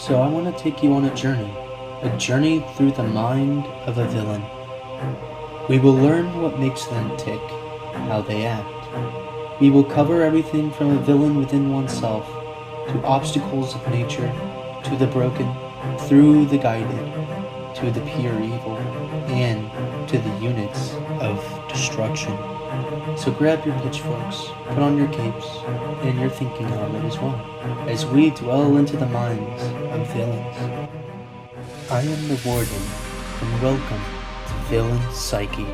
So I want to take you on a journey through the mind of a villain. We will learn what makes them tick, how they act. We will cover everything from a villain within oneself, to obstacles of nature, to the broken, through the guided, to the pure evil, and to the units of destruction. So grab your pitchforks, put on your capes, and your thinking helmet as well, as we dwell into the minds of villains. I am the Warden, and welcome to Villain Psyche.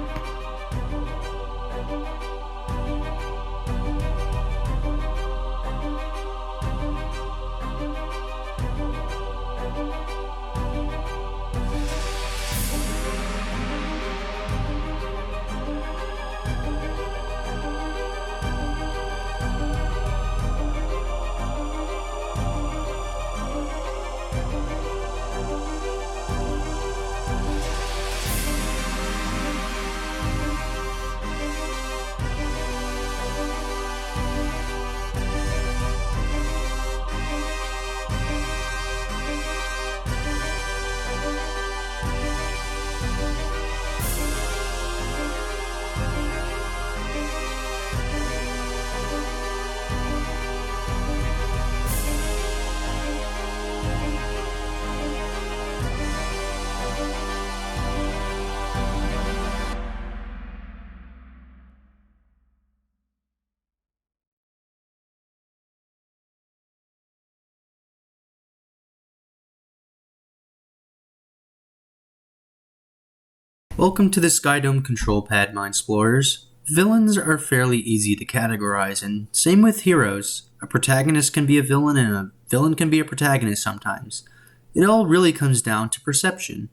Welcome to the Skydome Control Pad, Mind Explorers. Villains are fairly easy to categorize, and same with heroes. A protagonist can be a villain, and a villain can be a protagonist sometimes. It all really comes down to perception.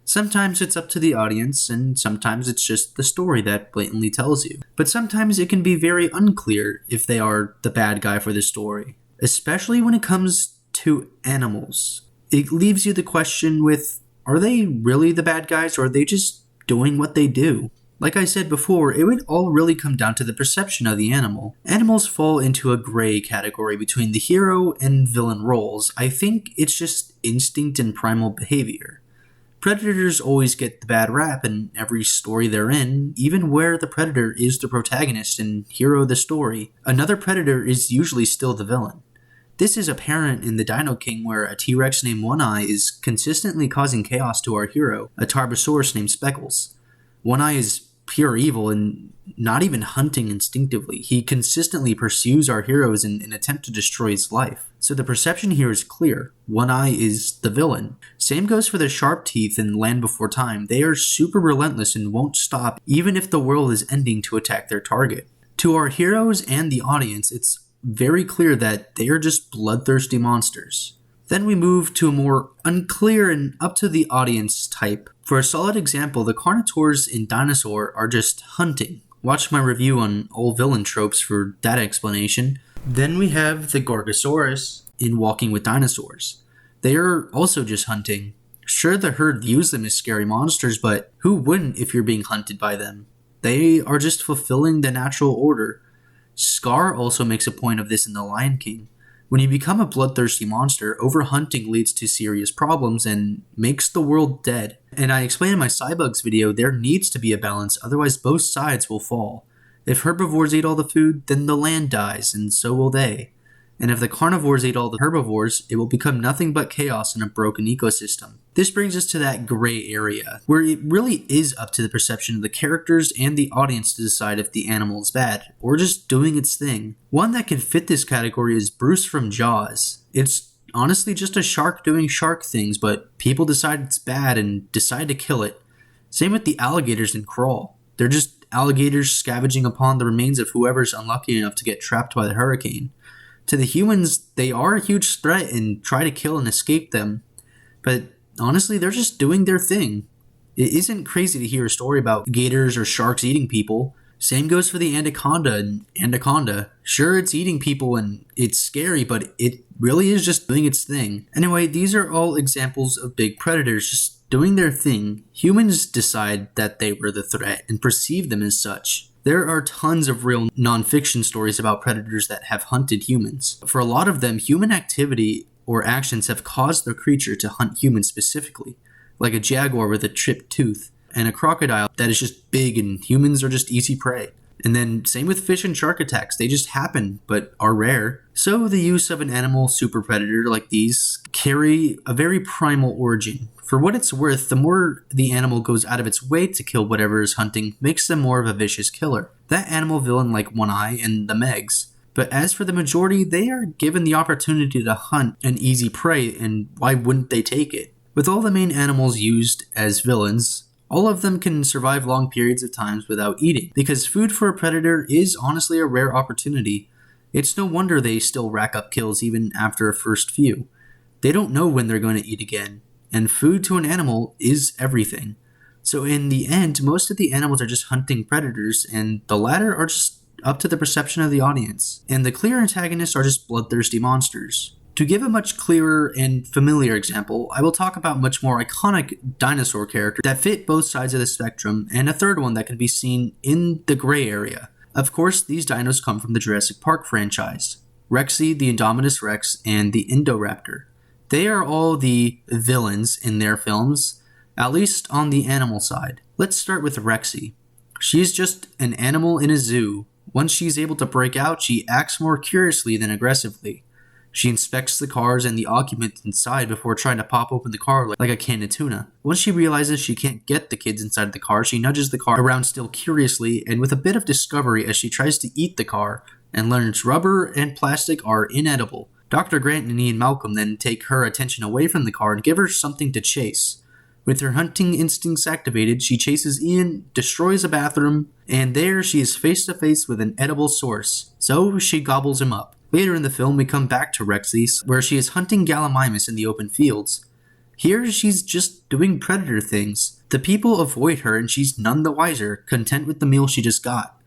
Sometimes it's up to the audience, and sometimes it's just the story that blatantly tells you. But sometimes it can be very unclear if they are the bad guy for the story, especially when it comes to animals. It leaves you the question with, are they really the bad guys, or are they just doing what they do? Like I said before, it would all really come down to the perception of the animal. Animals fall into a gray category between the hero and villain roles. I think it's just instinct and primal behavior. Predators always get the bad rap in every story they're in, even where the predator is the protagonist and hero of the story. Another predator is usually still the villain. This is apparent in the Dino King, where a T-Rex named One Eye is consistently causing chaos to our hero, a Tarbosaurus named Speckles. One Eye is pure evil and not even hunting instinctively. He consistently pursues our heroes in an attempt to destroy his life. So the perception here is clear. One Eye is the villain. Same goes for the Sharp Teeth in Land Before Time. They are super relentless and won't stop even if the world is ending to attack their target. To our heroes and the audience, it's very clear that they are just bloodthirsty monsters. Then we move to a more unclear and up to the audience type. For a solid example, the Carnotaurs in Dinosaur are just hunting. Watch my review on all villain tropes for that explanation. Then we have the Gorgosaurus in Walking with Dinosaurs. They are also just hunting. Sure, the herd views them as scary monsters, but who wouldn't if you're being hunted by them? They are just fulfilling the natural order. Scar also makes a point of this in The Lion King. When you become a bloodthirsty monster, overhunting leads to serious problems and makes the world dead. And I explained in my Cybugs video, there needs to be a balance, otherwise both sides will fall. If herbivores eat all the food, then the land dies, and so will they. And if the carnivores eat all the herbivores, it will become nothing but chaos in a broken ecosystem. This brings us to that gray area, where it really is up to the perception of the characters and the audience to decide if the animal is bad, or just doing its thing. One that can fit this category is Bruce from Jaws. It's honestly just a shark doing shark things, but people decide it's bad and decide to kill it. Same with the alligators in Crawl. They're just alligators scavenging upon the remains of whoever's unlucky enough to get trapped by the hurricane. To the humans, they are a huge threat and try to kill and escape them. But honestly, they're just doing their thing. It isn't crazy to hear a story about gators or sharks eating people. Same goes for the anaconda and Anaconda. Sure, it's eating people and it's scary, but it really is just doing its thing. Anyway, these are all examples of big predators just doing their thing. Humans decide that they were the threat and perceive them as such. There are tons of real nonfiction stories about predators that have hunted humans. For a lot of them, human activity or actions have caused the creature to hunt humans specifically, like a jaguar with a chipped tooth, and a crocodile that is just big and humans are just easy prey. And then same with fish and shark attacks, they just happen, but are rare. So the use of an animal super predator like these carry a very primal origin. For what it's worth, the more the animal goes out of its way to kill whatever is hunting makes them more of a vicious killer. That animal villain like One Eye and the Megs. But as for the majority, they are given the opportunity to hunt an easy prey, and why wouldn't they take it? With all the main animals used as villains, all of them can survive long periods of times without eating, because food for a predator is honestly a rare opportunity. It's no wonder they still rack up kills even after a first few. They don't know when they're going to eat again, and food to an animal is everything. So in the end, most of the animals are just hunting predators, and the latter are just up to the perception of the audience. And the clear antagonists are just bloodthirsty monsters. To give a much clearer and familiar example, I will talk about much more iconic dinosaur characters that fit both sides of the spectrum, and a third one that can be seen in the gray area. Of course, these dinos come from the Jurassic Park franchise. Rexy, the Indominus Rex, and the Indoraptor. They are all the villains in their films, at least on the animal side. Let's start with Rexy. She's just an animal in a zoo. Once she's able to break out, she acts more curiously than aggressively. She inspects the cars and the occupants inside before trying to pop open the car like a can of tuna. Once she realizes she can't get the kids inside the car, she nudges the car around still curiously and with a bit of discovery as she tries to eat the car and learns rubber and plastic are inedible. Dr. Grant and Ian Malcolm then take her attention away from the car and give her something to chase. With her hunting instincts activated, she chases Ian, destroys a bathroom, and there she is face to face with an edible source. So she gobbles him up. Later in the film, we come back to Rexy, where she is hunting Gallimimus in the open fields. Here, she's just doing predator things. The people avoid her and she's none the wiser, content with the meal she just got.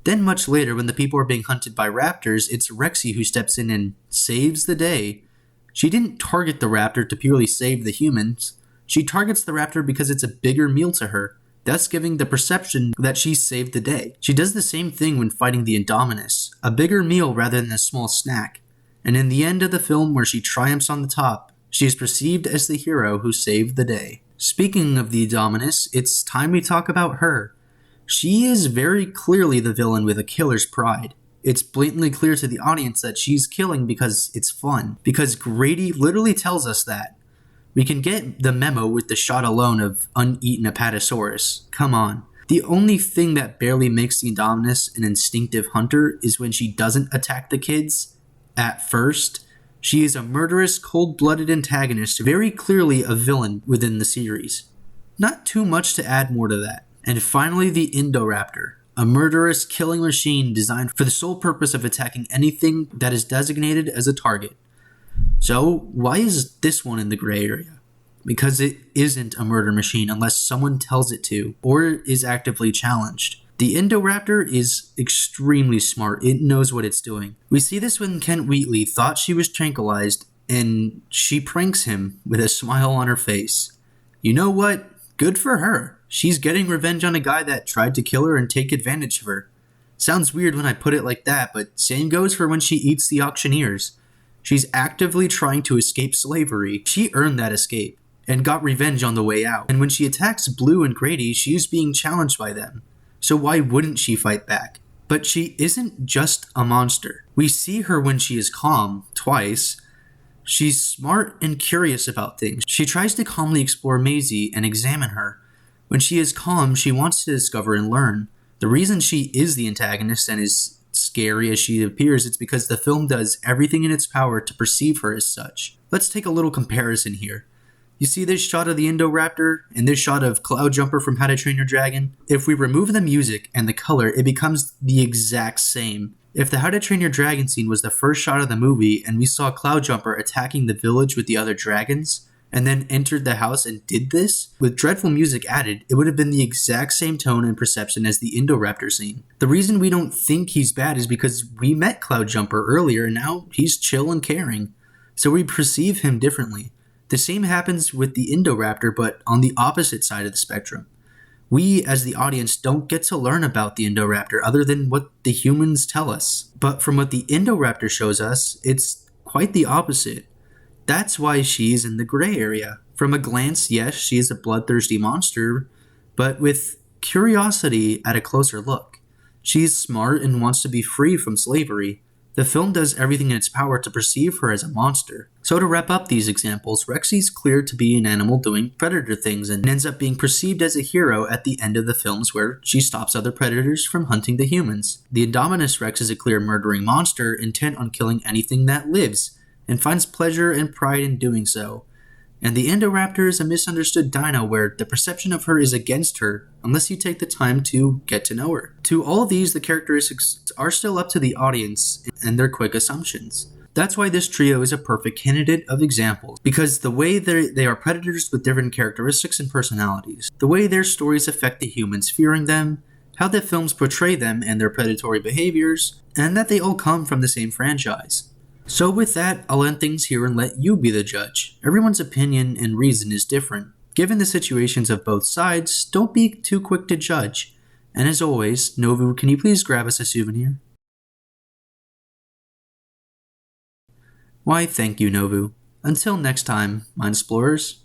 Then much later, when the people are being hunted by raptors, it's Rexy who steps in and saves the day. She didn't target the raptor to purely save the humans. She targets the raptor because it's a bigger meal to her, thus giving the perception that she saved the day. She does the same thing when fighting the Indominus, a bigger meal rather than a small snack. And in the end of the film where she triumphs on the top, she is perceived as the hero who saved the day. Speaking of the Indominus, it's time we talk about her. She is very clearly the villain with a killer's pride. It's blatantly clear to the audience that she's killing because it's fun, because Grady literally tells us that. We can get the memo with the shot alone of uneaten Apatosaurus. Come on. The only thing that barely makes the Indominus an instinctive hunter is when she doesn't attack the kids at first. She is a murderous, cold-blooded antagonist, very clearly a villain within the series. Not too much to add more to that. And finally, the Indoraptor, a murderous killing machine designed for the sole purpose of attacking anything that is designated as a target. So, why is this one in the gray area? Because it isn't a murder machine unless someone tells it to, or is actively challenged. The Indoraptor is extremely smart, it knows what it's doing. We see this when Kent Wheatley thought she was tranquilized, and she pranks him with a smile on her face. You know what? Good for her. She's getting revenge on a guy that tried to kill her and take advantage of her. Sounds weird when I put it like that, but same goes for when she eats the auctioneers. She's actively trying to escape slavery. She earned that escape and got revenge on the way out. And when she attacks Blue and Grady, she's being challenged by them. So why wouldn't she fight back? But she isn't just a monster. We see her when she is calm, twice. She's smart and curious about things. She tries to calmly explore Maisie and examine her. When she is calm, she wants to discover and learn. The reason she is the antagonist and is scary as she appears, it's because the film does everything in its power to perceive her as such. Let's take a little comparison here. You see this shot of the Indoraptor and this shot of Cloudjumper from How to Train Your Dragon? If we remove the music and the color, it becomes the exact same. If the How to Train Your Dragon scene was the first shot of the movie and we saw Cloudjumper attacking the village with the other dragons, and then entered the house and did this, with dreadful music added, it would have been the exact same tone and perception as the Indoraptor scene. The reason we don't think he's bad is because we met Cloudjumper earlier and now he's chill and caring. So we perceive him differently. The same happens with the Indoraptor, but on the opposite side of the spectrum. We, as the audience, don't get to learn about the Indoraptor other than what the humans tell us. But from what the Indoraptor shows us, it's quite the opposite. That's why she's in the gray area. From a glance, yes, she is a bloodthirsty monster, but with curiosity at a closer look. She's smart and wants to be free from slavery. The film does everything in its power to perceive her as a monster. So to wrap up these examples, Rexy's clear to be an animal doing predator things and ends up being perceived as a hero at the end of the films where she stops other predators from hunting the humans. The Indominus Rex is a clear murdering monster intent on killing anything that lives, and finds pleasure and pride in doing so. And the Indoraptor is a misunderstood dino where the perception of her is against her unless you take the time to get to know her. To all of these, the characteristics are still up to the audience and their quick assumptions. That's why this trio is a perfect candidate of examples, because the way they are predators with different characteristics and personalities, the way their stories affect the humans fearing them, how the films portray them and their predatory behaviors, and that they all come from the same franchise. So with that, I'll end things here and let you be the judge. Everyone's opinion and reason is different. Given the situations of both sides, don't be too quick to judge. And as always, Novu, can you please grab us a souvenir? Why, thank you, Novu. Until next time, Mind Explorers.